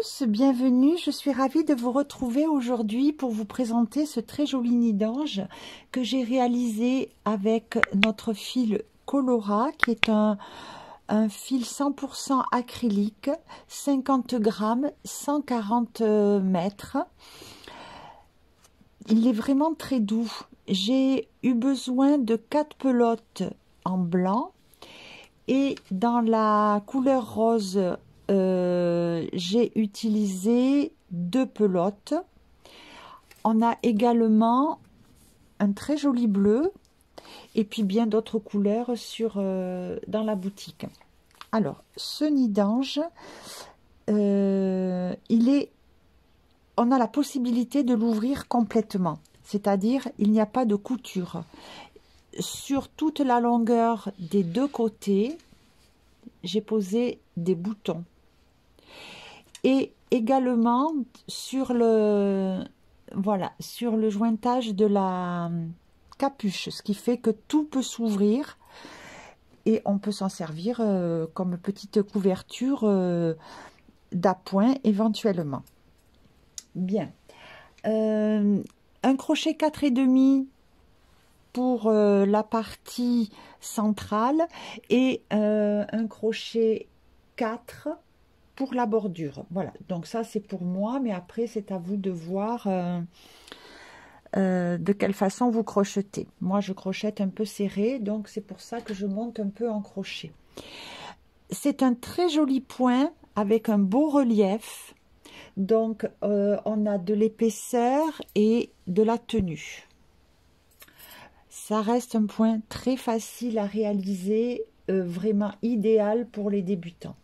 tous, bienvenue. Je suis ravie de vous retrouver aujourd'hui pour vous présenter ce très joli nid d'ange que j'ai réalisé avec notre fil Colora, qui est un fil 100% acrylique, 50 grammes, 140 mètres. Il est vraiment très doux. J'ai eu besoin de 4 pelotes en blanc et dans la couleur rose, j'ai utilisé 2 pelotes. On a également un très joli bleu et puis bien d'autres couleurs dans la boutique. Alors, ce nid d'ange, on a la possibilité de l'ouvrir complètement, c'est-à-dire il n'y a pas de couture. Sur toute la longueur des deux côtés, j'ai posé des boutons. Et également sur le jointage de la capuche, ce qui fait que tout peut s'ouvrir et on peut s'en servir comme petite couverture d'appoint éventuellement. Bien. Un crochet 4,5 pour la partie centrale et un crochet 4 pour la bordure. Voilà, donc ça c'est pour moi, mais après c'est à vous de voir de quelle façon vous crochetez. Moi je crochette un peu serré, donc c'est pour ça que je monte un peu en crochet. C'est un très joli point avec un beau relief, donc on a de l'épaisseur et de la tenue. Ça reste un point très facile à réaliser, vraiment idéal pour les débutants.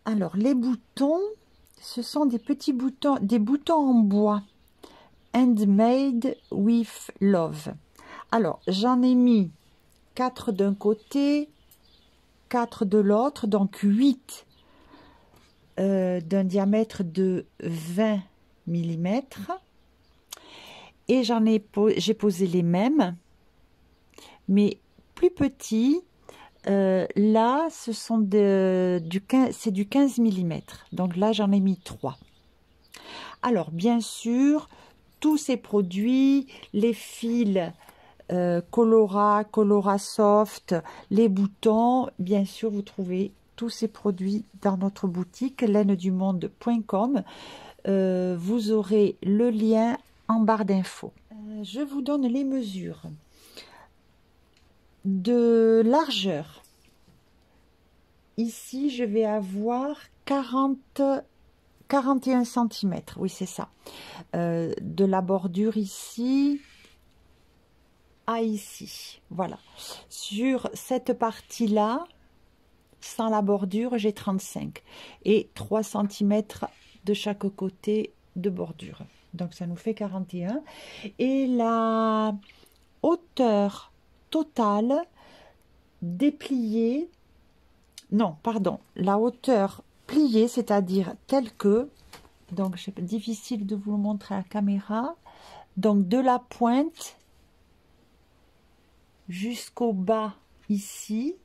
Alors, les boutons, ce sont des petits boutons, des boutons en bois. Handmade with love. Alors, j'en ai mis 4 d'un côté, 4 de l'autre, donc 8 d'un diamètre de 20 mm. Et j'ai posé les mêmes, mais plus petits. Là, c'est du 15 mm. Donc là, j'en ai mis 3. Alors, bien sûr, tous ces produits, les fils Colora, Colora Soft, les boutons, bien sûr, vous trouvez tous ces produits dans notre boutique lainedumonde.com. Vous aurez le lien en barre d'infos. Je vous donne les mesures. De largeur, ici je vais avoir 41 cm, oui c'est ça, de la bordure ici à ici, voilà. Sur cette partie là, sans la bordure, j'ai 35 et 3 cm de chaque côté de bordure, donc ça nous fait 41. Et la hauteur totale dépliée, non pardon, la hauteur pliée, c'est-à-dire telle que, donc c'est difficile de vous le montrer à la caméra, donc de la pointe jusqu'au bas ici,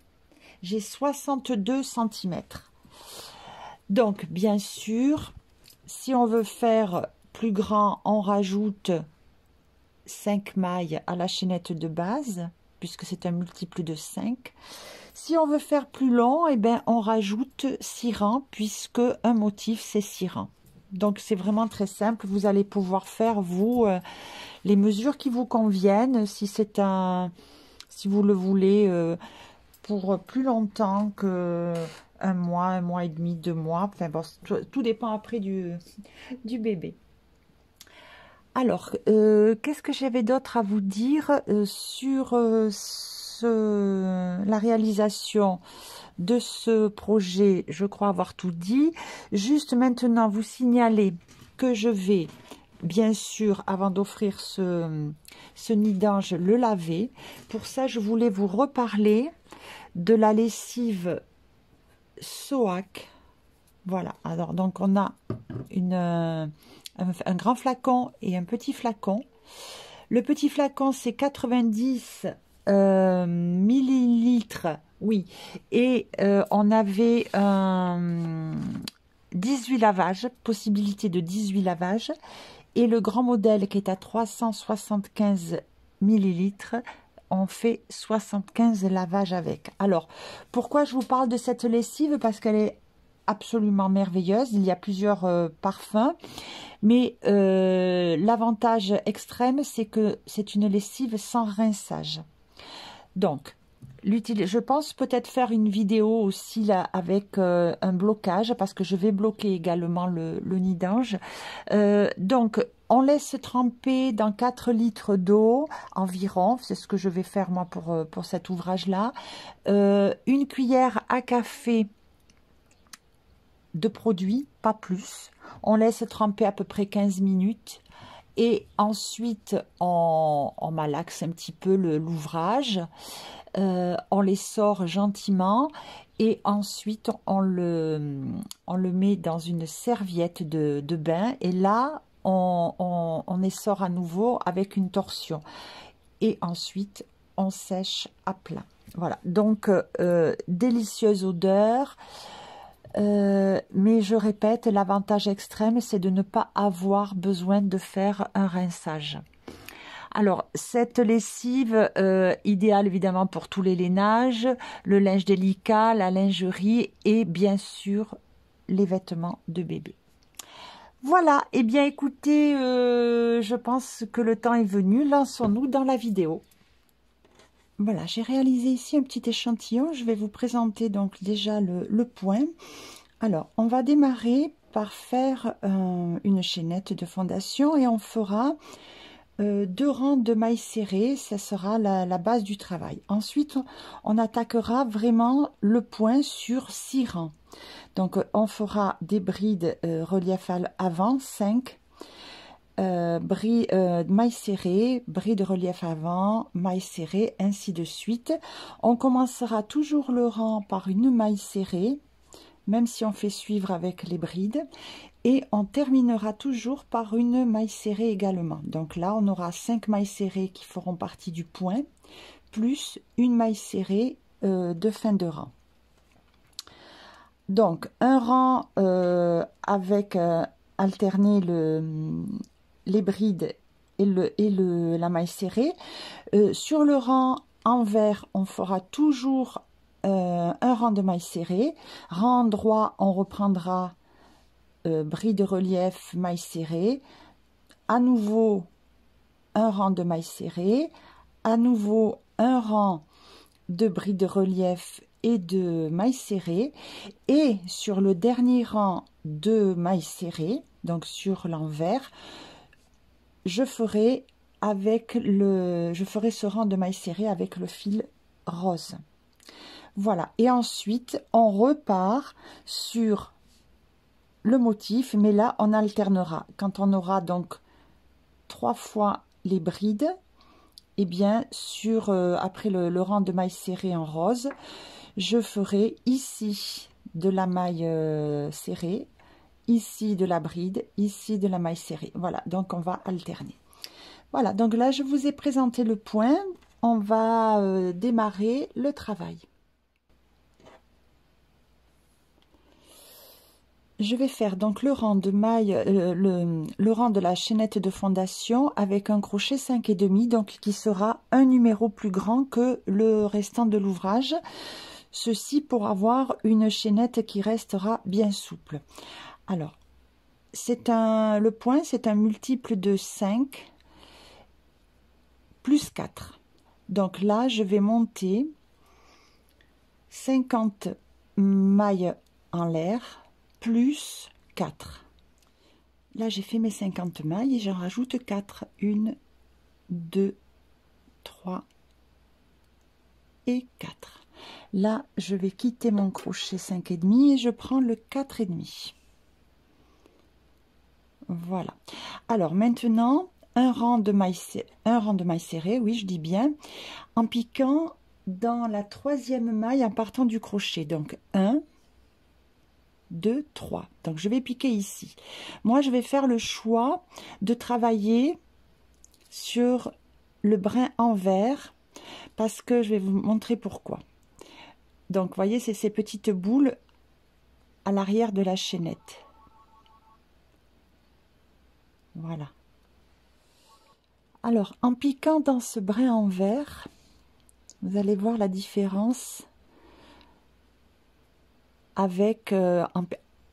j'ai 62 cm. Donc bien sûr, si on veut faire plus grand, on rajoute 5 mailles à la chaînette de base, puisque c'est un multiple de 5. Si on veut faire plus long, eh ben, on rajoute 6 rangs, puisque un motif, c'est 6 rangs. Donc, c'est vraiment très simple. Vous allez pouvoir faire, vous, les mesures qui vous conviennent. Si vous le voulez pour plus longtemps que un mois et demi, 2 mois. Enfin, bon, tout dépend après du bébé. Alors, qu'est-ce que j'avais d'autre à vous dire sur la réalisation de ce projet? Je crois avoir tout dit. Juste maintenant, vous signaler que je vais, bien sûr, avant d'offrir ce nid d'ange, le laver. Pour ça, je voulais vous reparler de la lessive Soac. Voilà, alors donc on a un grand flacon et un petit flacon. Le petit flacon, c'est 90 millilitres, oui. Et on avait un 18 lavages, possibilité de 18 lavages. Et le grand modèle qui est à 375 millilitres, on fait 75 lavages avec. Alors, pourquoi je vous parle de cette lessive? Parce qu'elle est absolument merveilleuse. Il y a plusieurs parfums. Mais l'avantage extrême, c'est que c'est une lessive sans rinçage. Donc, je pense peut-être faire une vidéo aussi là avec un blocage, parce que je vais bloquer également le nid d'ange. Donc, on laisse tremper dans 4 litres d'eau environ, c'est ce que je vais faire moi pour cet ouvrage-là. Une cuillère à café de produit, pas plus. On laisse tremper à peu près 15 minutes. Et ensuite, on malaxe un petit peu l'ouvrage. On les sort gentiment et ensuite on le met dans une serviette de bain et là on essore à nouveau avec une torsion et ensuite on sèche à plat. Voilà, donc délicieuse odeur, mais je répète, l'avantage extrême c'est de ne pas avoir besoin de faire un rinçage. Alors, cette lessive, idéale évidemment pour tous les lainages, le linge délicat, la lingerie et bien sûr les vêtements de bébé. Voilà, et bien écoutez, je pense que le temps est venu, lançons-nous dans la vidéo. Voilà, j'ai réalisé ici un petit échantillon, je vais vous présenter donc déjà le point. Alors, on va démarrer par faire une chaînette de fondation et on fera 2 rangs de mailles serrées, ça sera la base du travail. Ensuite, on attaquera vraiment le point sur 6 rangs. Donc, on fera des brides relief avant, 5, mailles serrées, brides relief avant, mailles serrées, ainsi de suite. On commencera toujours le rang par une maille serrée, même si on fait suivre avec les brides. Et on terminera toujours par une maille serrée également. Donc là, on aura 5 mailles serrées qui feront partie du point, plus une maille serrée de fin de rang. Donc, un rang avec alterner les brides et la maille serrée. Sur le rang envers, on fera toujours un rang de mailles serrées. Rang droit, on reprendra bride relief, maille serrée, à nouveau un rang de mailles serrées, à nouveau un rang de bride relief et de mailles serrées, et sur le dernier rang de mailles serrées, donc sur l'envers, je ferai ce rang de mailles serrées avec le fil rose. Voilà, et ensuite on repart sur le motif, mais là on alternera. Quand on aura donc 3 fois les brides, et bien après le rang de mailles serrées en rose, je ferai ici de la maille serrée, ici de la bride, ici de la maille serrée. Voilà, donc on va alterner. Voilà, donc là je vous ai présenté le point. On va démarrer le travail. Je vais faire donc le rang de maille, le rang de la chaînette de fondation avec un crochet 5,5, donc qui sera un numéro plus grand que le restant de l'ouvrage. Ceci pour avoir une chaînette qui restera bien souple. Alors, le point, c'est un multiple de 5 plus 4. Donc là, je vais monter 50 mailles en l'air plus 4. Là, j'ai fait mes 50 mailles et j'en rajoute 4. 1, 2, 3 et 4. Là, je vais quitter mon crochet 5,5 et je prends le 4,5. Voilà. Alors maintenant, un rang de mailles serrées, oui, je dis bien, en piquant dans la 3e maille en partant du crochet. Donc 1, 2, 3. Donc je vais piquer ici. Moi, je vais faire le choix de travailler sur le brin envers parce que je vais vous montrer pourquoi. Donc, vous voyez, c'est ces petites boules à l'arrière de la chaînette. Voilà. Alors, en piquant dans ce brin en vert, vous allez voir la différence avec,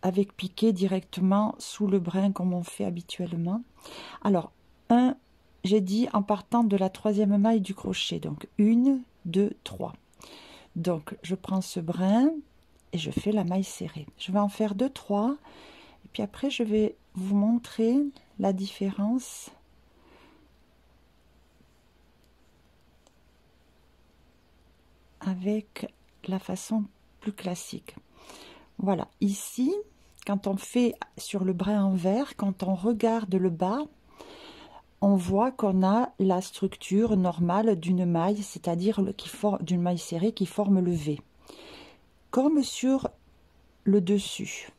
avec piquer directement sous le brin comme on fait habituellement. Alors, j'ai dit en partant de la 3e maille du crochet. Donc, 1, 2, 3. Donc, je prends ce brin et je fais la maille serrée. Je vais en faire 2, 3. Et puis après, je vais vous montrer la différence avec la façon plus classique. Voilà, ici, quand on fait sur le brin en vert, quand on regarde le bas, on voit qu'on a la structure normale d'une maille, c'est-à-dire d'une maille serrée qui forme le V, comme sur le dessus.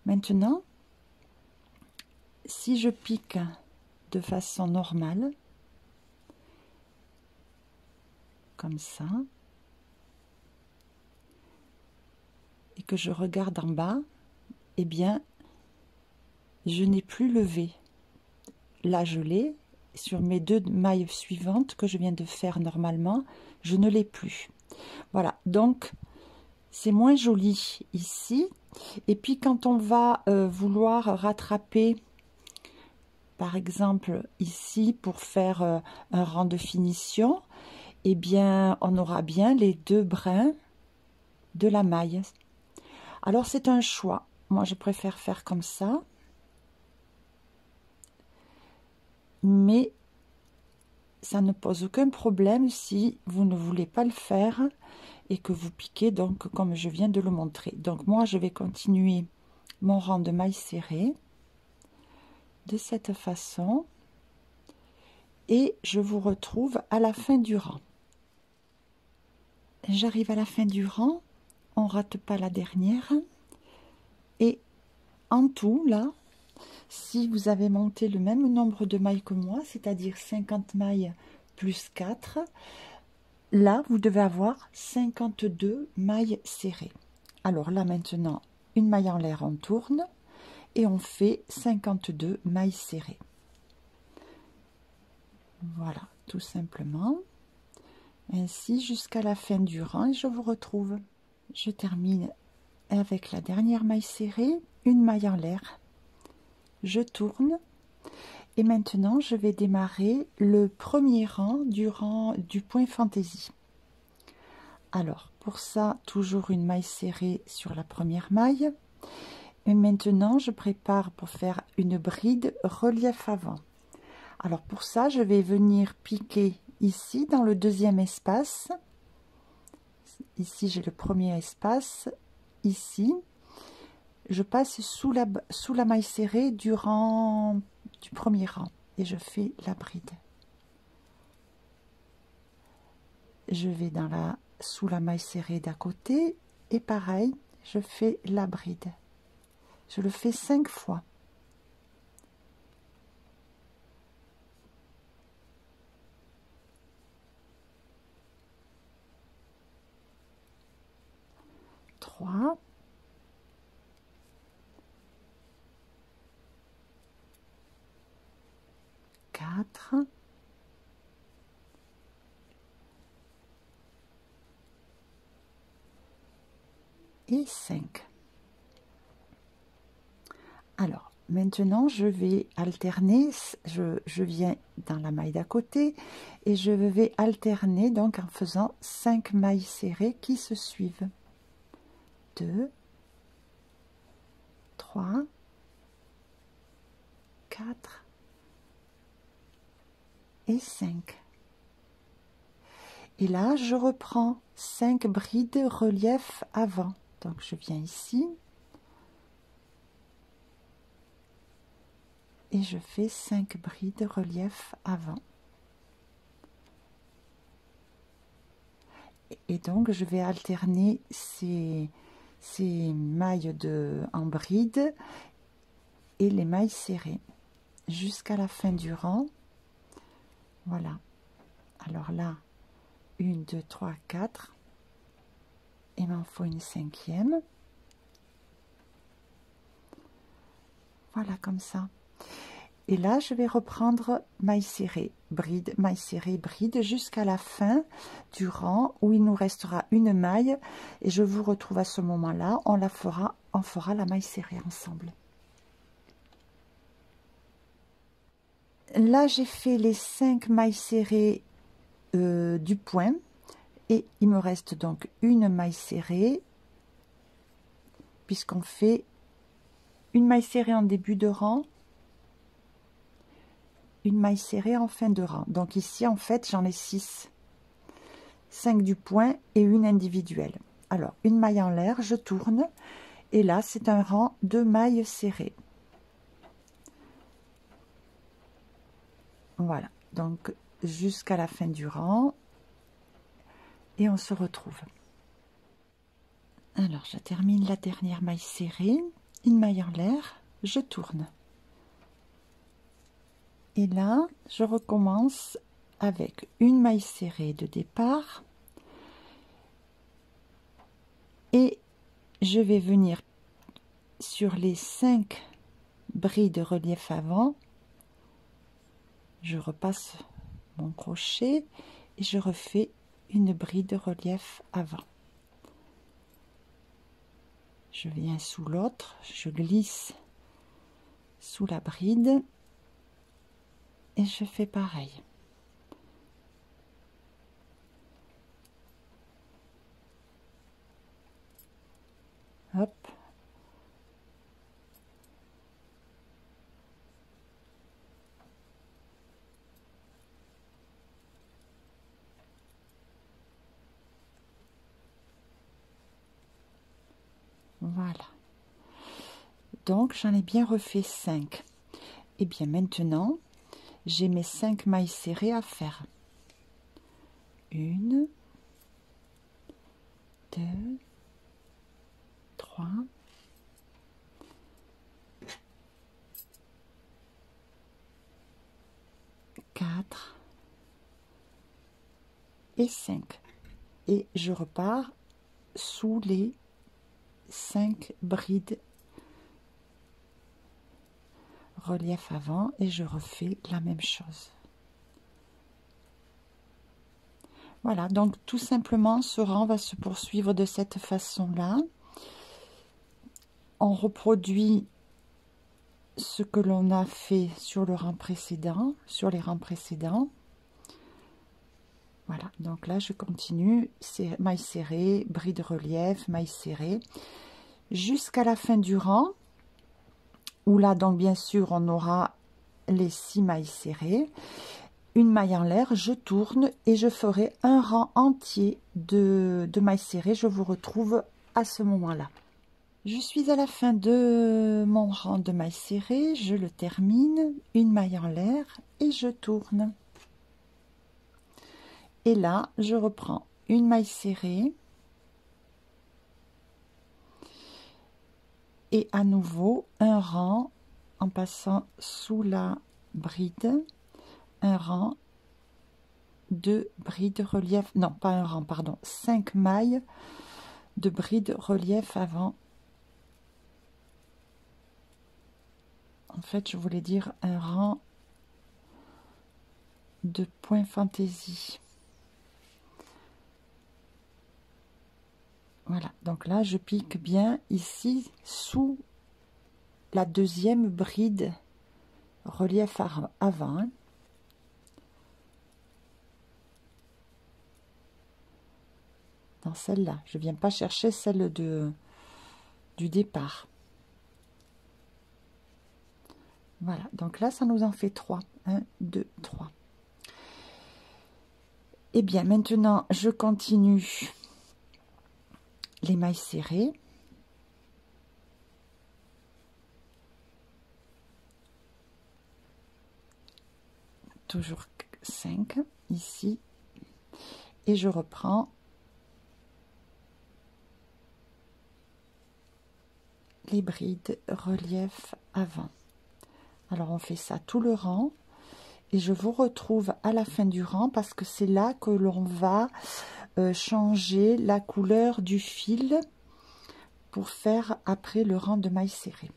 Maintenant, si je pique de façon normale, comme ça, et que je regarde en bas, eh bien, je n'ai plus le V. Là, je l'ai. Sur mes 2 mailles suivantes que je viens de faire normalement, je ne l'ai plus. Voilà, donc c'est moins joli ici. Et puis quand on va vouloir rattraper, par exemple ici, pour faire un rang de finition, eh bien, on aura bien les 2 brins de la maille. Alors, c'est un choix. Moi, je préfère faire comme ça. Mais ça ne pose aucun problème si vous ne voulez pas le faire et que vous piquez donc comme je viens de le montrer. Donc, moi, je vais continuer mon rang de mailles serrées de cette façon. Et je vous retrouve à la fin du rang. J'arrive à la fin du rang. On ne rate pas la dernière. Et en tout, là, si vous avez monté le même nombre de mailles que moi, c'est-à-dire 50 mailles plus 4, là, vous devez avoir 52 mailles serrées. Alors là, maintenant, une maille en l'air, on tourne et on fait 52 mailles serrées. Voilà, tout simplement. Ainsi jusqu'à la fin du rang et je vous retrouve. Je termine avec la dernière maille serrée, une maille en l'air. Je tourne et maintenant je vais démarrer le premier rang du point fantaisie. Alors pour ça, toujours une maille serrée sur la première maille. Et maintenant je prépare pour faire une bride relief avant. Alors pour ça, je vais venir piquer ici dans le 2e espace. Ici j'ai le premier espace. Ici je passe sous la maille serrée du premier rang et je fais la bride. Je vais sous la maille serrée d'à côté et pareil, je fais la bride. Je le fais 5 fois. Trois. 4 et 5. Alors, maintenant, je vais alterner, je viens dans la maille d'à côté et je vais alterner donc en faisant 5 mailles serrées qui se suivent. 2, 3, 4 et 5. Et là, je reprends 5 brides relief avant. Donc, je viens ici et je fais 5 brides relief avant. Et donc, je vais alterner ces mailles en bride et les mailles serrées jusqu'à la fin du rang. Voilà. Alors là, 1, 2, 3, 4. Il m'en faut une 5e. Voilà, comme ça. Et là, je vais reprendre maille serrée, bride, maille serrée, bride, jusqu'à la fin du rang où il nous restera une maille. Et je vous retrouve à ce moment-là, on fera la maille serrée ensemble. Là, j'ai fait les 5 mailles serrées du point. Et il me reste donc une maille serrée, puisqu'on fait une maille serrée en début de rang, une maille serrée en fin de rang. Donc ici, en fait, j'en ai 6. 5 du point et une individuelle. Alors, une maille en l'air, je tourne. Et là, c'est un rang de mailles serrées. Voilà. Donc, jusqu'à la fin du rang. Et on se retrouve. Alors, je termine la dernière maille serrée. Une maille en l'air, je tourne. Et là, je recommence avec une maille serrée de départ et je vais venir sur les 5 brides de relief avant. Je repasse mon crochet et je refais une bride de relief avant. Je viens sous l'autre, je glisse sous la bride. Et je fais pareil. Hop. Voilà. Donc, j'en ai bien refait 5. Et bien maintenant, j'ai mes 5 mailles serrées à faire. 1, 2, 3, 4 et 5. Et je repars sous les 5 brides relief avant et je refais la même chose. Voilà, donc tout simplement ce rang va se poursuivre de cette façon-là. On reproduit ce que l'on a fait sur le rang précédent, sur les rangs précédents. Voilà, donc là je continue, c'est maille serrée, bride relief, maille serrée, jusqu'à la fin du rang, où là donc bien sûr on aura les 6 mailles serrées. Une maille en l'air, je tourne et je ferai un rang entier de mailles serrées. Je vous retrouve à ce moment-là. Je suis à la fin de mon rang de mailles serrées, je le termine, une maille en l'air et je tourne. Et là, je reprends une maille serrée et à nouveau un rang en passant sous la bride, un rang de bride relief, non pas un rang, pardon, 5 mailles de bride relief avant. En fait, je voulais dire un rang de point fantaisie. Voilà, donc là, je pique bien ici sous la deuxième bride relief avant. Dans celle-là, je viens pas chercher celle du départ. Voilà, donc là, ça nous en fait 3. 1, 2, 3. Et bien, maintenant, je continue les mailles serrées. Toujours 5 ici. Et je reprends les brides relief avant. Alors, on fait ça tout le rang. Et je vous retrouve à la fin du rang parce que c'est là que l'on va changer la couleur du fil pour faire après le rang de mailles serrées.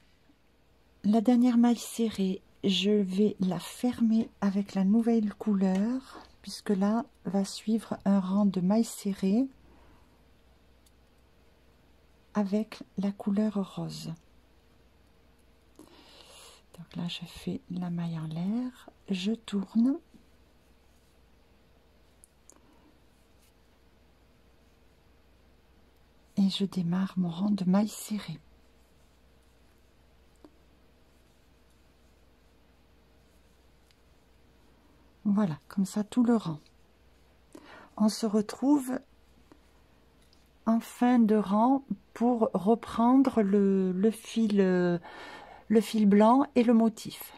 La dernière maille serrée, je vais la fermer avec la nouvelle couleur, puisque là va suivre un rang de mailles serrées avec la couleur rose. Donc là, je fais la maille en l'air, je tourne. Et je démarre mon rang de mailles serrées. Voilà, comme ça tout le rang. On se retrouve en fin de rang pour reprendre le fil blanc et le motif.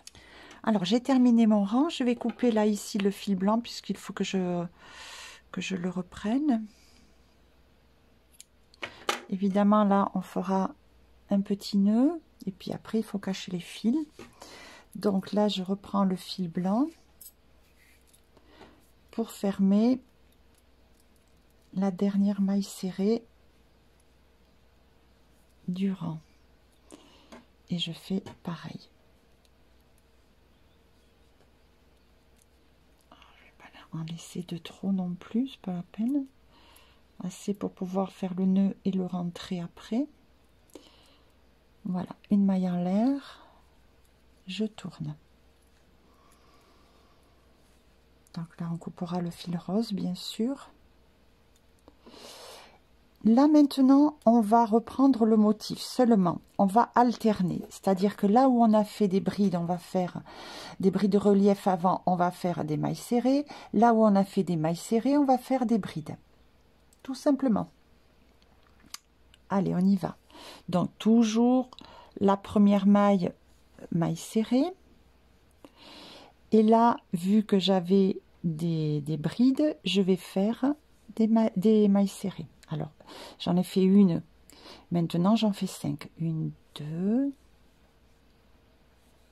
Alors j'ai terminé mon rang, je vais couper là ici le fil blanc puisqu'il faut que je le reprenne. Évidemment là on fera un petit nœud et puis après il faut cacher les fils. Donc là je reprends le fil blanc pour fermer la dernière maille serrée du rang et je fais pareil. Je vais pas en laisser de trop non plus, c'est pas la peine. Assez pour pouvoir faire le nœud et le rentrer après. Voilà, une maille en l'air, je tourne. Donc là on coupera le fil rose bien sûr. Là maintenant on va reprendre le motif, seulement on va alterner, c'est à dire que là où on a fait des brides, on va faire des brides de relief avant, on va faire des mailles serrées. Là où on a fait des mailles serrées, on va faire des brides, tout simplement. Allez, on y va. Donc toujours la première maille serrée, et là vu que j'avais des brides, je vais faire des mailles serrées. Alors j'en ai fait une, maintenant j'en fais 5. 1, 2,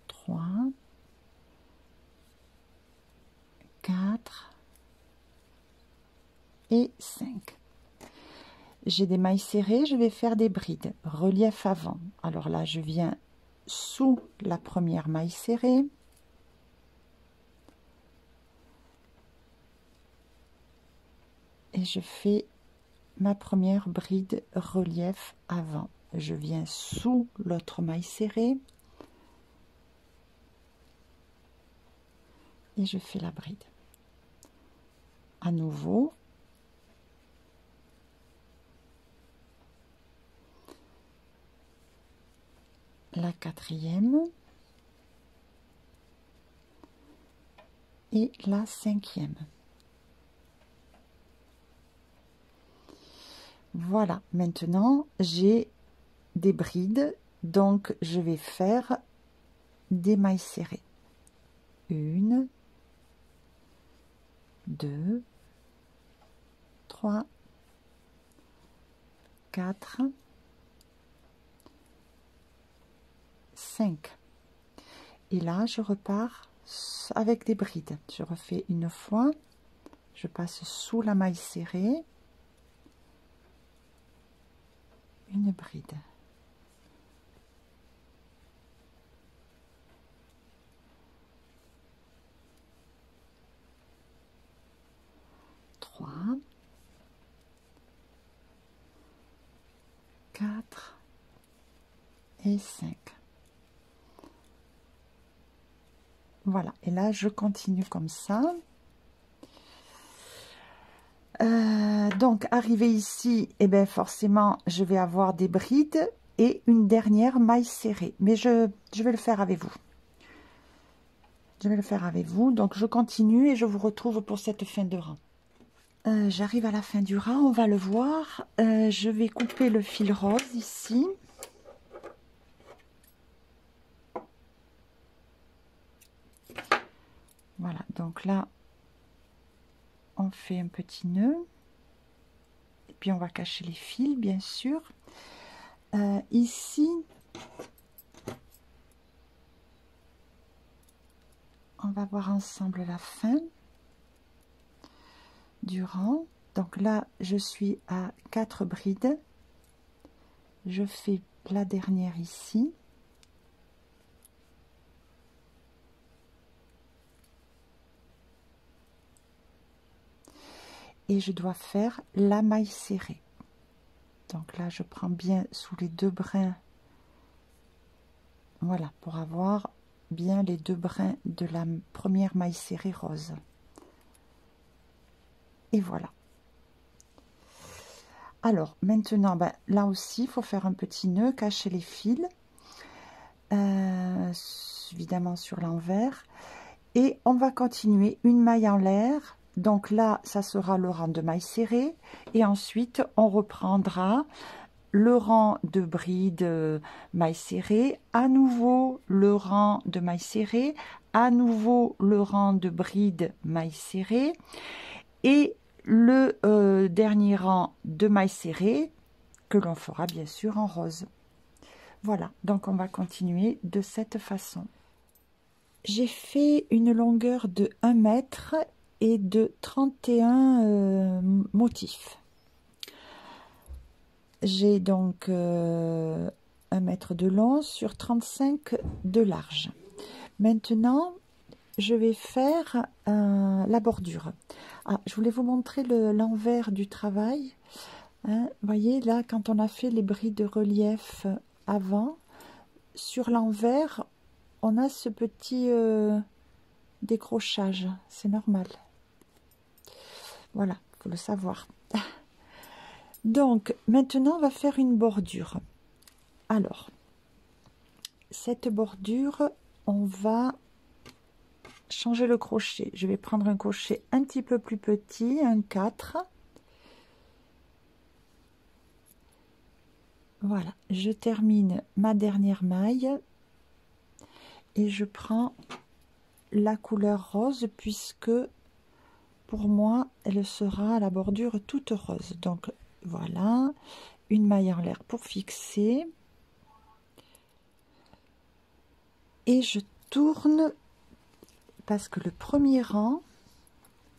3, 4 et 5. J'ai des mailles serrées, je vais faire des brides, relief avant. Alors là je viens sous la première maille serrée, et je fais ma première bride relief avant. Je viens sous l'autre maille serrée et je fais la bride. À nouveau, la quatrième et la cinquième. Voilà, maintenant j'ai des brides, donc je vais faire des mailles serrées. 1, 2, 3, 4, 5. Et là, je repars avec des brides. Je refais une fois, je passe sous la maille serrée, une bride. Trois, 4 et 5. Voilà, et là je continue comme ça. Donc arrivé ici, et bien forcément je vais avoir des brides et une dernière maille serrée, mais je vais le faire avec vous. Je vais le faire avec vous, donc je continue et je vous retrouve pour cette fin de rang. J'arrive à la fin du rang, on va le voir. Je vais couper le fil rose ici. Voilà, donc là on fait un petit nœud et puis on va cacher les fils bien sûr. Ici on va voir ensemble la fin du rang. Donc là je suis à 4 brides, je fais la dernière ici, et je dois faire la maille serrée. Donc là, je prends bien sous les 2 brins, voilà, pour avoir bien les 2 brins de la première maille serrée rose. Et voilà. Alors, maintenant, ben, là aussi, il faut faire un petit nœud, cacher les fils, évidemment sur l'envers. Et on va continuer une maille en l'air. Donc là, ça sera le rang de maille serrée. Et ensuite, on reprendra le rang de bride maille serrée, à nouveau le rang de maille serrée, à nouveau le rang de bride maille serrée et le dernier rang de maille serrée que l'on fera bien sûr en rose. Voilà, donc on va continuer de cette façon. J'ai fait une longueur de 1 mètre et de 31 motifs. J'ai donc 1 mètre de long sur 35 de large. Maintenant, je vais faire la bordure. Ah, je voulais vous montrer l'envers du travail. Hein, voyez, là, quand on a fait les bris de relief avant, sur l'envers, on a ce petit décrochage. C'est normal. Voilà, il faut le savoir. Donc, maintenant, on va faire une bordure. Alors, cette bordure, on va changer le crochet. Je vais prendre un crochet un petit peu plus petit, un 4. Voilà, je termine ma dernière maille et je prends la couleur rose puisque pour moi, elle sera la bordure toute rose. Donc, voilà, une maille en l'air pour fixer. Et je tourne parce que le premier rang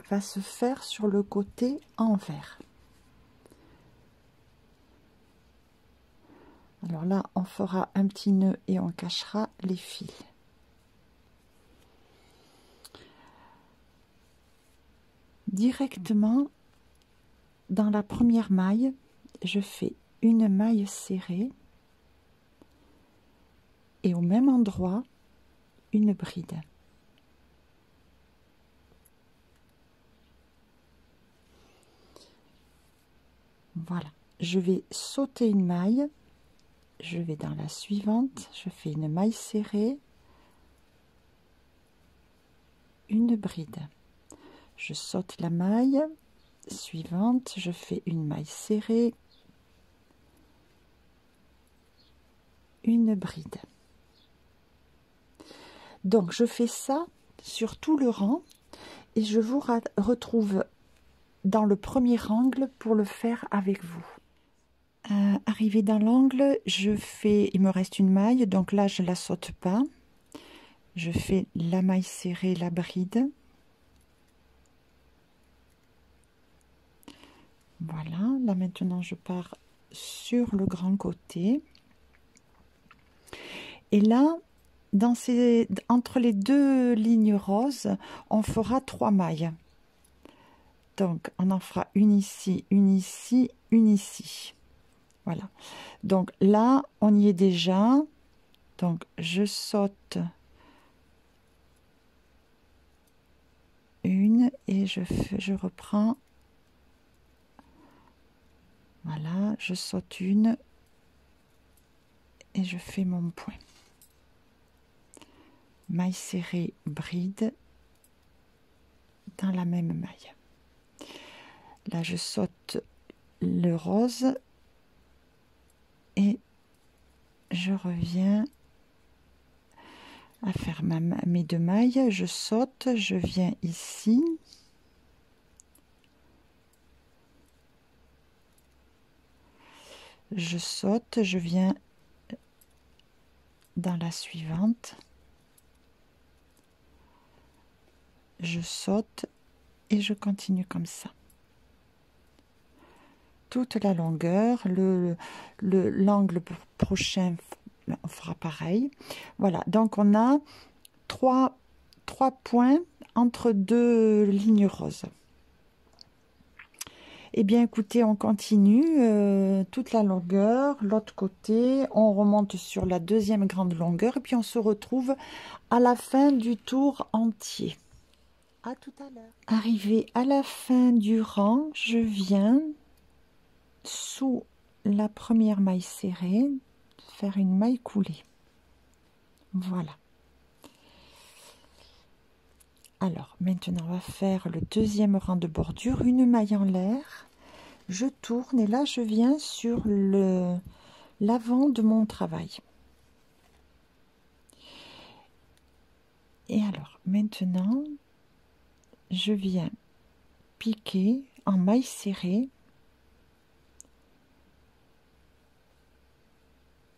va se faire sur le côté envers. Alors là, on fera un petit nœud et on cachera les fils. Directement dans la première maille, je fais une maille serrée et au même endroit une bride. Voilà, je vais sauter une maille, je vais dans la suivante, je fais une maille serrée, une bride. Je saute la maille suivante, je fais une maille serrée, une bride. Donc je fais ça sur tout le rang et je vous retrouve dans le premier angle pour le faire avec vous. Arrivé dans l'angle, je fais, il me reste une maille, donc là je la saute pas. Je fais la maille serrée, la bride. Voilà, là maintenant je pars sur le grand côté. Et là, entre les 2 lignes roses, on fera 3 mailles. Donc, on en fera une ici, une ici, une ici. Voilà. Donc là, on y est déjà. Donc, je saute une et je reprends. Voilà, je saute une et je fais mon point. Maille serrée, bride dans la même maille. Là, je saute le rose et je reviens à faire mes 2 mailles. Je saute, je viens ici. Je saute, je viens dans la suivante. Je saute et je continue comme ça. Toute la longueur, l'angle prochain, on fera pareil. Voilà, donc on a 3 points entre 2 lignes roses. Eh bien, écoutez, on continue toute la longueur, l'autre côté, on remonte sur la deuxième grande longueur et puis on se retrouve à la fin du tour entier. À tout à l'heure. Arrivé à la fin du rang, je viens sous la première maille serrée faire une maille coulée. Voilà. Alors, maintenant, on va faire le deuxième rang de bordure, une maille en l'air. Je tourne et là, je viens sur l'avant de mon travail. Et alors, maintenant, je viens piquer en maille serrée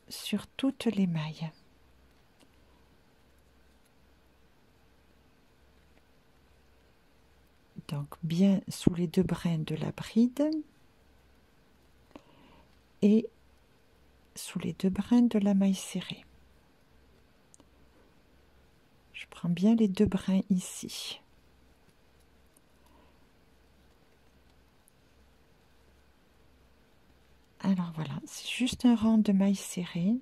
sur toutes les mailles. Donc, bien sous les deux brins de la bride et sous les deux brins de la maille serrée. Je prends bien les deux brins ici. Alors voilà, c'est juste un rang de mailles serrées.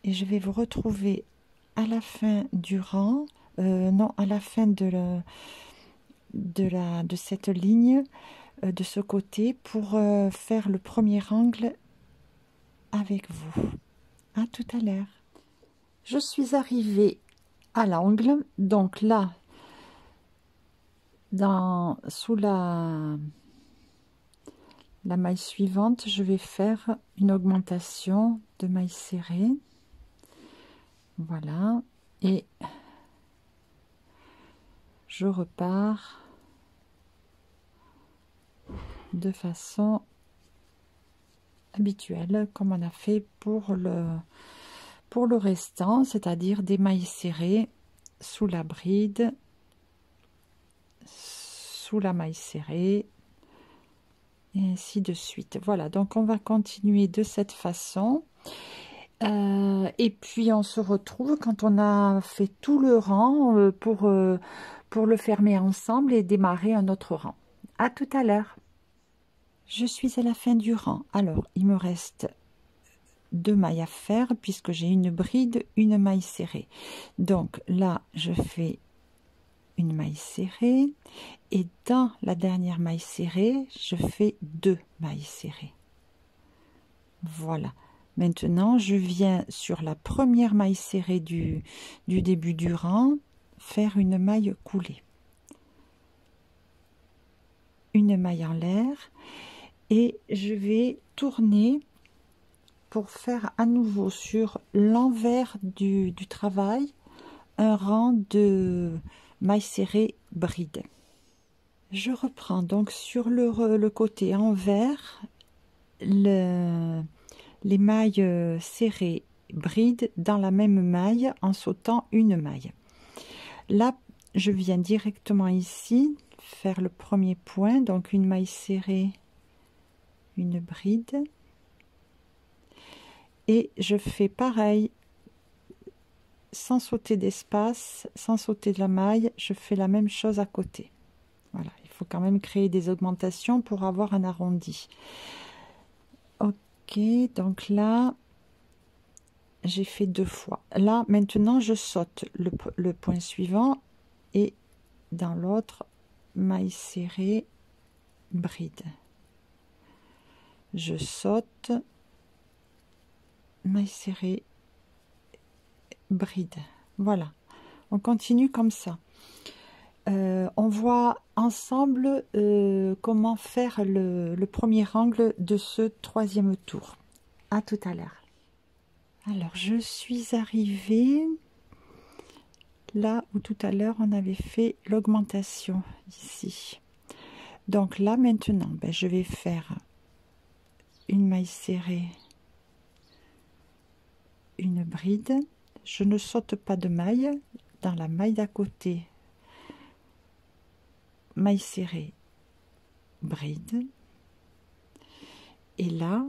Et je vais vous retrouver à la fin du rang, non, à la fin de cette ligne, de ce côté, pour faire le premier angle avec vous. À tout à l'heure. Je suis arrivée à l'angle, donc là, sous la maille suivante, je vais faire une augmentation de maille serrée. Voilà, et je repars de façon habituelle, comme on a fait pour le restant, c'est-à-dire des mailles serrées sous la bride, sous la maille serrée, et ainsi de suite. Voilà, donc on va continuer de cette façon. Et puis on se retrouve quand on a fait tout le rang pour le fermer ensemble et démarrer un autre rang. À tout à l'heure. Je suis à la fin du rang. Alors, il me reste 2 mailles à faire puisque j'ai une bride, une maille serrée. Donc là, je fais une maille serrée et dans la dernière maille serrée, je fais 2 mailles serrées. Voilà. Maintenant, je viens sur la première maille serrée du début du rang, faire une maille coulée. Une maille en l'air et je vais tourner pour faire à nouveau sur l'envers du travail un rang de mailles serrées bride. Je reprends donc sur le côté envers les mailles serrées bride dans la même maille en sautant une maille. Là, je viens directement ici faire le premier point, donc une maille serrée, une bride, et je fais pareil sans sauter d'espace, sans sauter de la maille, je fais la même chose à côté. Voilà, il faut quand même créer des augmentations pour avoir un arrondi. Ok, donc là j'ai fait 2 fois. Là maintenant je saute le point suivant et dans l'autre maille serrée bride. Je saute, maille serrée bride. Voilà, on continue comme ça. On voit ensemble comment faire le premier angle de ce 3e tour. À tout à l'heure. Alors, je suis arrivée là où tout à l'heure on avait fait l'augmentation ici. Donc là maintenant, je vais faire une maille serrée, une bride. Je ne saute pas de maille. Dans la maille d'à côté, maille serrée, bride. Et là,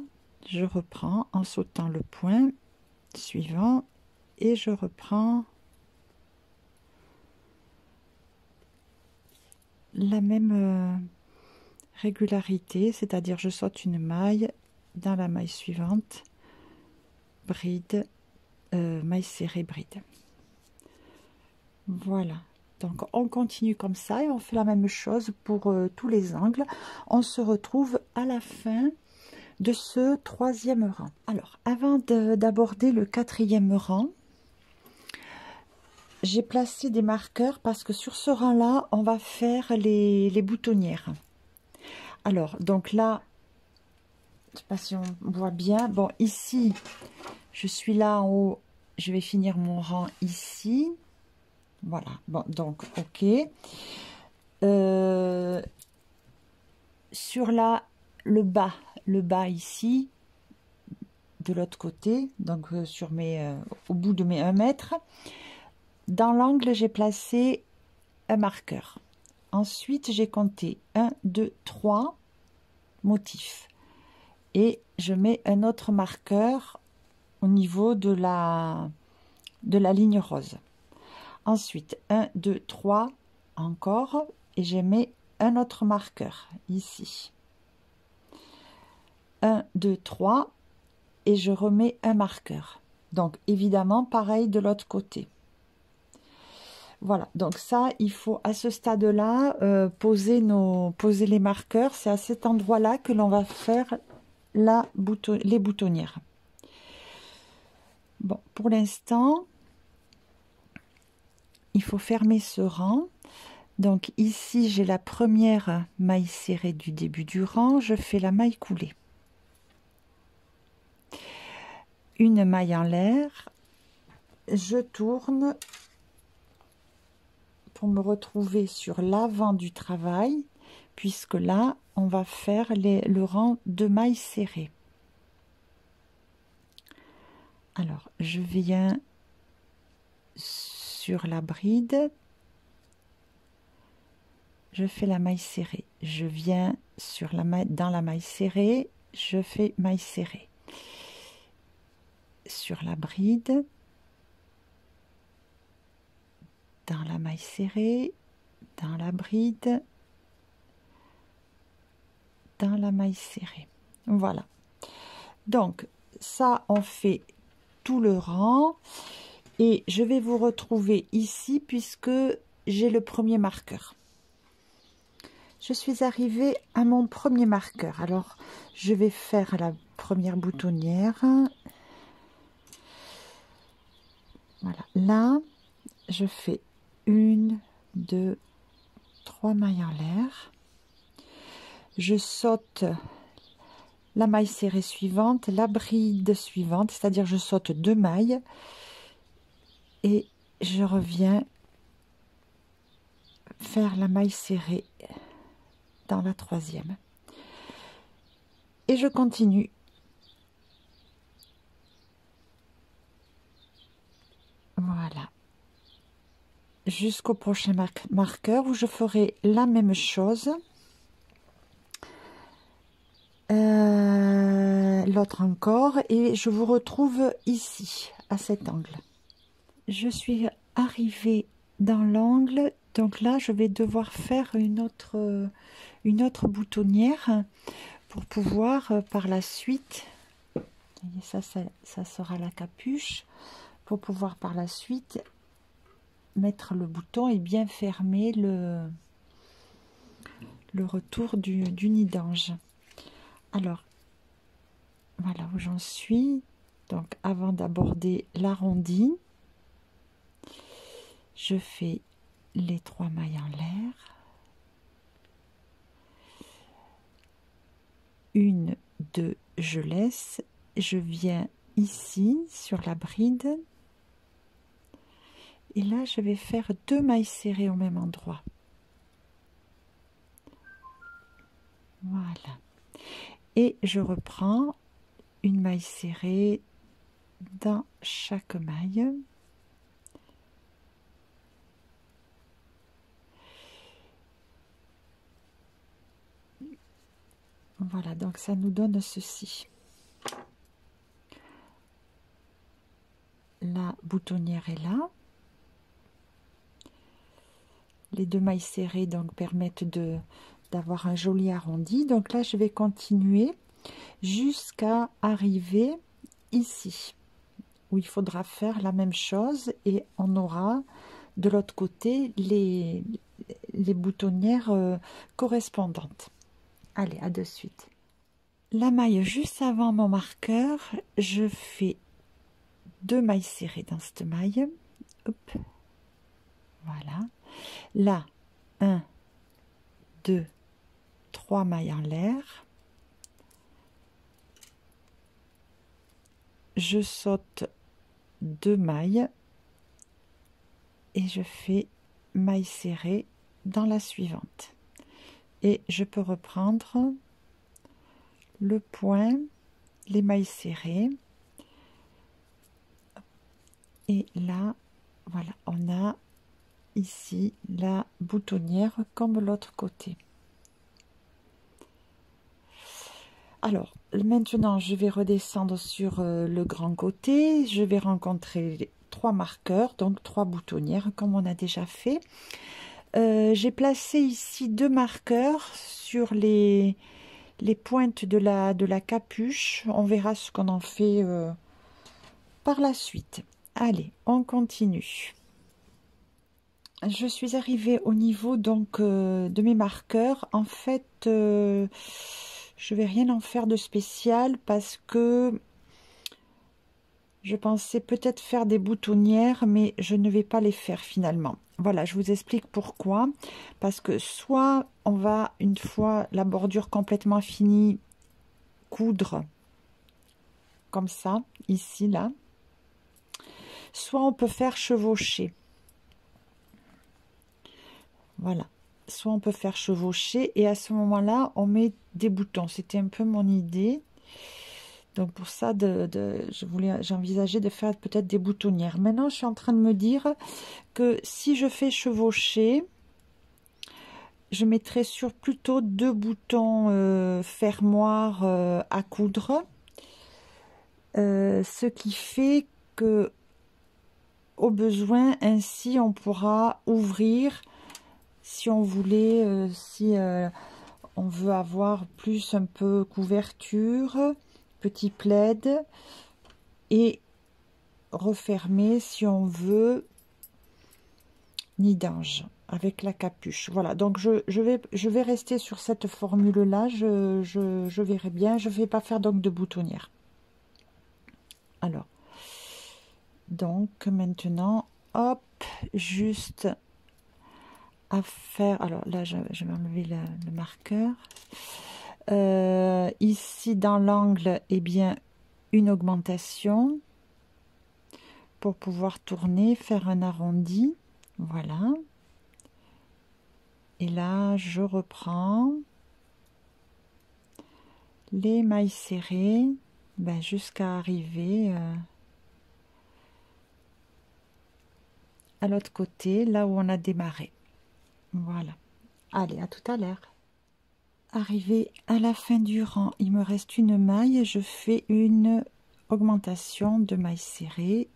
je reprends en sautant le point suivant et je reprends la même régularité, c'est-à-dire je saute une maille dans la maille suivante, bride, maille serrée, bride. Voilà, donc on continue comme ça et on fait la même chose pour tous les angles. On se retrouve à la fin de ce 3e rang. Alors, avant d'aborder le 4e rang, j'ai placé des marqueurs parce que sur ce rang-là, on va faire les boutonnières. Alors, donc là, je ne sais pas si on voit bien. Bon, ici, je suis là en haut. Je vais finir mon rang ici. Voilà. Bon, donc, OK. Sur là, le bas ici, de l'autre côté, donc sur au bout de mes 1 mètre. Dans l'angle, j'ai placé un marqueur. Ensuite, j'ai compté 1, 2, 3 motifs. Et je mets un autre marqueur au niveau de la ligne rose. Ensuite, 1, 2, 3 encore. Et je mets un autre marqueur ici. 1, 2, 3. Et je remets un marqueur. Donc, évidemment, pareil de l'autre côté. Voilà, donc ça, il faut à ce stade-là poser les marqueurs. C'est à cet endroit-là que l'on va faire les boutonnières. Bon, pour l'instant, il faut fermer ce rang. Donc ici, j'ai la première maille serrée du début du rang. Je fais la maille coulée. Une maille en l'air. Je tourne pour me retrouver sur l'avant du travail, puisque là, on va faire le rang de mailles serrées. Alors, je viens sur la bride, je fais la maille serrée. Je viens sur dans la maille serrée, je fais maille serrée. Sur la bride, dans la maille serrée, dans la bride, dans la maille serrée. Voilà. Donc, ça, on fait tout le rang. Et je vais vous retrouver ici puisque j'ai le premier marqueur. Je suis arrivée à mon premier marqueur. Alors, je vais faire la première boutonnière. Voilà. Là, je fais 1, 2, 3 mailles en l'air. Je saute la maille serrée suivante, la bride suivante, c'est-à-dire je saute 2 mailles. Et je reviens faire la maille serrée dans la 3e. Et je continue. Voilà. Jusqu'au prochain marqueur où je ferai la même chose. L'autre encore. Et je vous retrouve ici, à cet angle. Je suis arrivée dans l'angle. Donc là, je vais devoir faire une autre boutonnière pour pouvoir par la suite, ça sera la capuche, pour pouvoir par la suite mettre le bouton et bien fermer le retour du nid d'ange. Alors, voilà où j'en suis. Donc, avant d'aborder l'arrondi, je fais les 3 mailles en l'air. 1, 2, je laisse. Je viens ici sur la bride. Et là, je vais faire 2 mailles serrées au même endroit. Voilà. Et je reprends une maille serrée dans chaque maille. Voilà, donc ça nous donne ceci. La boutonnière est là. les deux mailles serrées donc permettent d'avoir un joli arrondi. Donc là, je vais continuer jusqu'à arriver ici, où il faudra faire la même chose et on aura de l'autre côté les boutonnières correspondantes. Allez, à de suite. La maille juste avant mon marqueur, je fais 2 mailles serrées dans cette maille. Hop. Voilà. Là, 1, 2, 3 mailles en l'air. Je saute 2 mailles et je fais maille serrée dans la suivante. Et je peux reprendre le point, les mailles serrées. Et là, voilà, on a ici la boutonnière comme l'autre côté. Alors, maintenant, je vais redescendre sur le grand côté. Je vais rencontrer 3 marqueurs, donc 3 boutonnières, comme on a déjà fait. J'ai placé ici 2 marqueurs sur les pointes de la capuche. On verra ce qu'on en fait par la suite. Allez, on continue. Je suis arrivée au niveau donc de mes marqueurs. En fait, je vais rien en faire de spécial parce que je pensais peut-être faire des boutonnières, mais je ne vais pas les faire finalement. Voilà, je vous explique pourquoi. Parce que soit on va, une fois la bordure complètement finie, coudre comme ça, ici, là. Soit on peut faire chevaucher. Voilà. Soit on peut faire chevaucher et à ce moment-là, on met des boutons. C'était un peu mon idée. Donc pour ça, j'envisageais de faire peut-être des boutonnières. Maintenant, je suis en train de me dire que si je fais chevaucher, je mettrai sur plutôt 2 boutons fermoirs à coudre. Ce qui fait que, au besoin, ainsi on pourra ouvrir si on voulait, on veut avoir plus un peu couverture, petit plaid, et refermer si on veut nid d'ange avec la capuche. Voilà, donc je vais rester sur cette formule là, je verrai bien. Je ne vais pas faire donc de boutonnière. Alors, donc maintenant, hop, juste à faire. Alors là, je vais enlever le marqueur. Ici, dans l'angle, eh bien, une augmentation pour pouvoir tourner, faire un arrondi. Voilà. Et là, je reprends les mailles serrées jusqu'à arriver à l'autre côté, là où on a démarré. Voilà. Allez, à tout à l'heure. Arrivé à la fin du rang, il me reste une maille. Je fais une augmentation de mailles serrées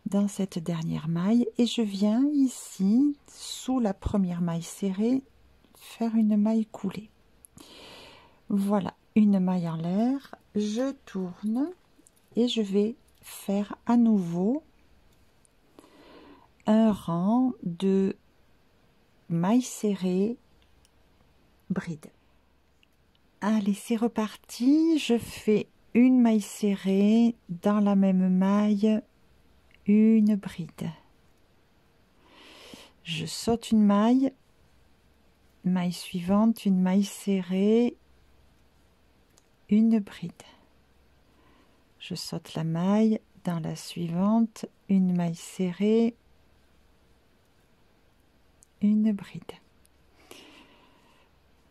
dans cette dernière maille et je viens ici, sous la première maille serrée, faire une maille coulée. Voilà, une maille en l'air. Je tourne et je vais faire à nouveau un rang de mailles serrées bride. Allez, c'est reparti. Je fais une maille serrée dans la même maille, une bride. Je saute une maille suivante, une maille serrée, une bride. Je saute la maille dans la suivante, une maille serrée, une bride.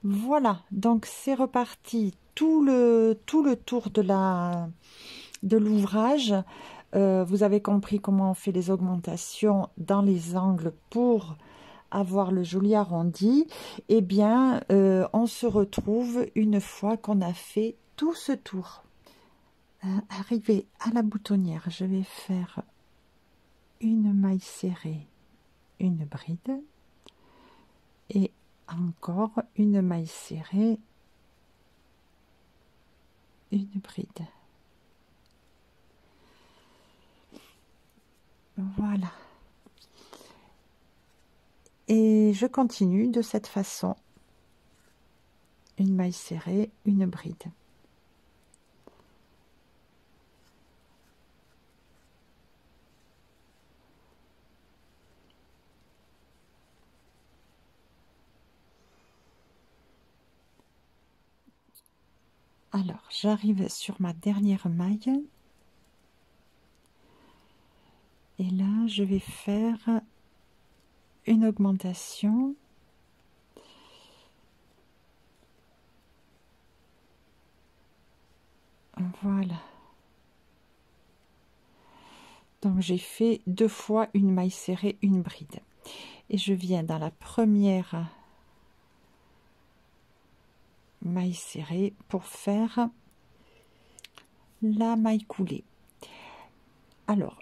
Voilà, donc c'est reparti tout le tour de l'ouvrage. Vous avez compris comment on fait les augmentations dans les angles pour avoir le joli arrondi. Eh bien, on se retrouve une fois qu'on a fait tout ce tour. Arrivé à la boutonnière, je vais faire une maille serrée, une bride. et encore une maille serrée, une bride. Voilà. Et je continue de cette façon. Une maille serrée, une bride. Alors, j'arrive sur ma dernière maille. Et là, je vais faire une augmentation. Voilà. Donc, j'ai fait 2 fois une maille serrée, une bride. Et je viens dans la première maille serrée pour faire la maille coulée. Alors,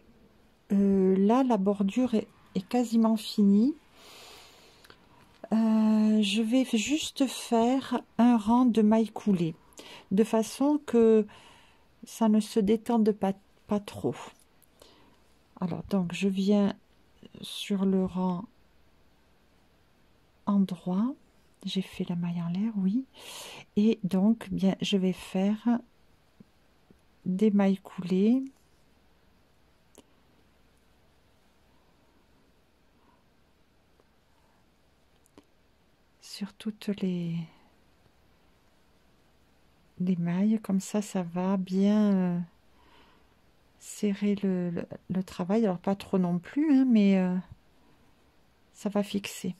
là, la bordure est quasiment finie. Je vais juste faire un rang de mailles coulées, de façon que ça ne se détende pas trop. Alors, donc, je viens sur le rang endroit. J'ai fait la maille en l'air, oui. Et donc, bien, je vais faire des mailles coulées. Sur toutes les mailles, comme ça va bien serrer le travail. Alors pas trop non plus, hein, mais ça va fixer.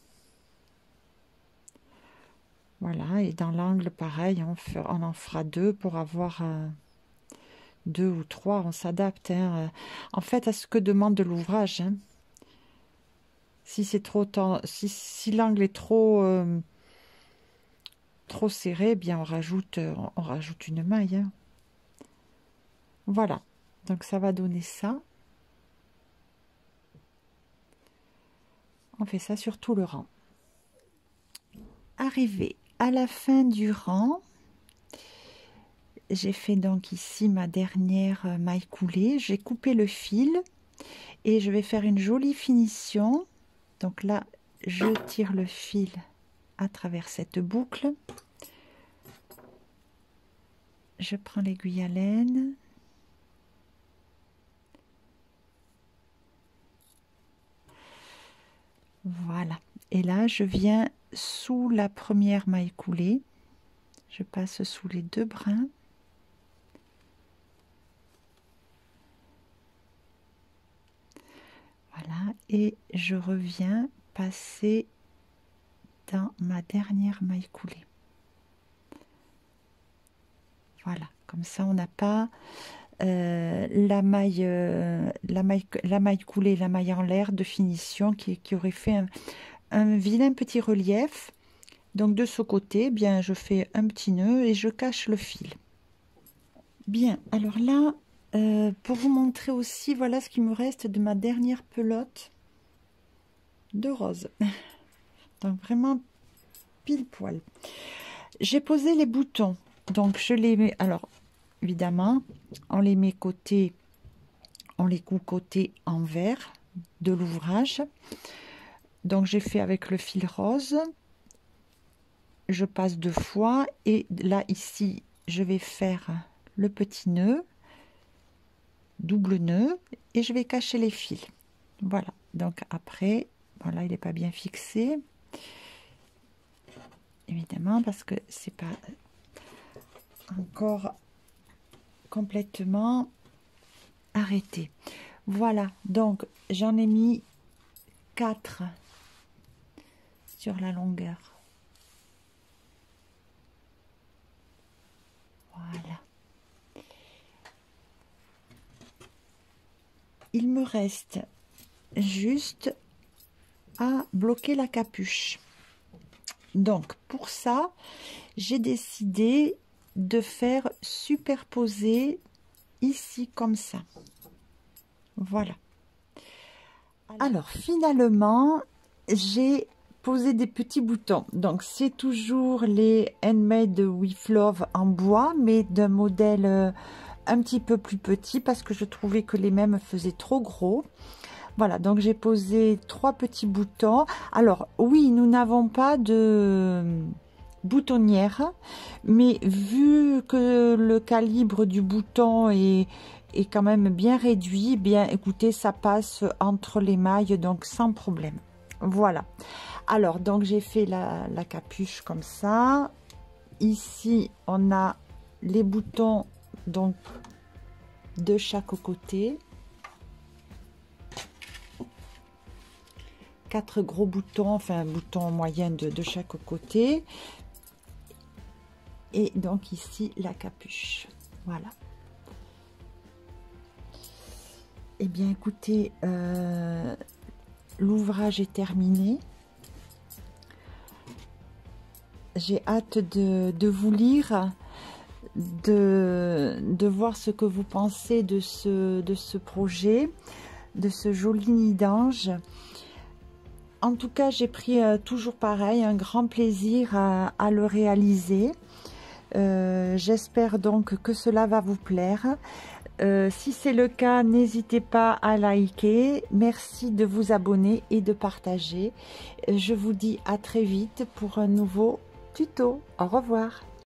Voilà, et dans l'angle pareil, on en fera 2 pour avoir 2 ou 3, on s'adapte, hein, en fait à ce que demande l'ouvrage, hein. Si c'est trop si l'angle est trop serré, eh bien on rajoute une maille, hein. Voilà, donc ça va donner ça. On fait ça sur tout le rang. Arrivé à la fin du rang, j'ai fait donc ici ma dernière maille coulée. J'ai coupé le fil et je vais faire une jolie finition. Donc là, je tire le fil à travers cette boucle. Je prends l'aiguille à laine. Voilà. Et là, je viens sous la première maille coulée. Je passe sous les 2 brins. Voilà. Et je reviens passer dans ma dernière maille coulée. Voilà. Comme ça, on n'a pas la maille coulée, la maille en l'air de finition qui aurait fait un vilain petit relief. Donc de ce côté, bien je fais un petit nœud et je cache le fil. Bien, alors là, pour vous montrer aussi, voilà ce qui me reste de ma dernière pelote de rose. Donc vraiment pile poil. J'ai posé les boutons, donc je les mets, alors évidemment, on les met côté, on les coupe côté envers de l'ouvrage. Donc j'ai fait avec le fil rose. Je passe 2 fois et là ici je vais faire le petit nœud, double nœud, et je vais cacher les fils. Voilà, donc après, voilà, il n'est pas bien fixé, évidemment, parce que c'est pas encore complètement arrêté. Voilà, donc j'en ai mis 4 sur la longueur. Voilà. Il me reste juste à bloquer la capuche. Donc pour ça, j'ai décidé de faire superposer ici comme ça. Voilà. Alors finalement, j'ai poser des petits boutons. Donc c'est toujours les Handmade with Love en bois, mais d'un modèle un petit peu plus petit parce que je trouvais que les mêmes faisaient trop gros. Voilà, donc j'ai posé 3 petits boutons. Alors oui, nous n'avons pas de boutonnière, mais vu que le calibre du bouton est quand même bien réduit, bien écoutez, ça passe entre les mailles, donc sans problème. Voilà. Alors, donc j'ai fait la capuche comme ça. Ici, on a les boutons donc de chaque côté. 4 gros boutons, enfin un bouton moyen de chaque côté. Et donc ici, la capuche. Voilà. Eh bien, écoutez, l'ouvrage est terminé. J'ai hâte de vous lire, de voir ce que vous pensez de ce projet, de ce joli nid d'ange. En tout cas, j'ai pris toujours pareil, un grand plaisir à le réaliser. J'espère donc que cela va vous plaire. Si c'est le cas, n'hésitez pas à liker. Merci de vous abonner et de partager. Je vous dis à très vite pour un nouveau tuto. Au revoir.